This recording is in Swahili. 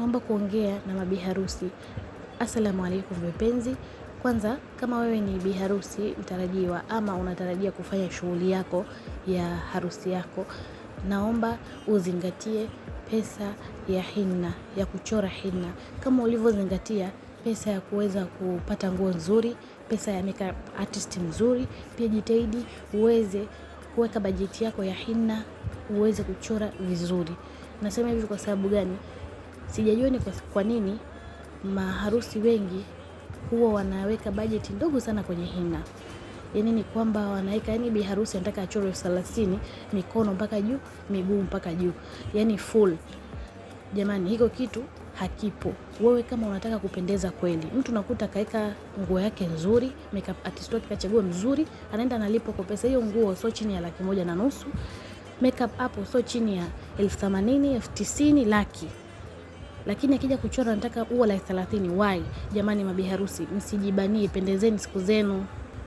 naomba kuongea na mabi harusi. Asalamu alaykum vipenzi. Kwanza, kama wewe ni bi harusi mtarajiwa ama unatarajia kufanya shughuli yako ya harusi yako, naomba uzingatie pesa ya hinna, ya kuchora hinna. Kama ulivyozingatia pesa ya kuweza kupata nguo nzuri, pesa ya makeup artist mzuri, pia jitahidi uweze kuweka bajeti yako ya hinna, uweze kuchora vizuri. Nasema hivi kwa sababu gani? Sijajua ni kwa nini maharusi wengi huwa wanaweka bajeti ndogo sana kwenye hinna. Yaani ni kwamba wanaweka, yani bi harusi anataka achore 30, mikono mpaka juu, miguu mpaka juu. Yaani full. Jamani, hiko kitu hakipo. Wewe kama unataka kupendeza kweli, mtu nakuta kaeka nguo yake nzuri, makeup artist wake kachagua mzuri, anaenda analipa kwa pesa hiyo. Nguo sio chini ya 150,000, makeup hapo sio chini ya 80,000, 90,000, laki. Lakini akija kuchora anataka ua la 30. Why? Jamani mabi harusi, msijibanie, pendezeni siku zenu.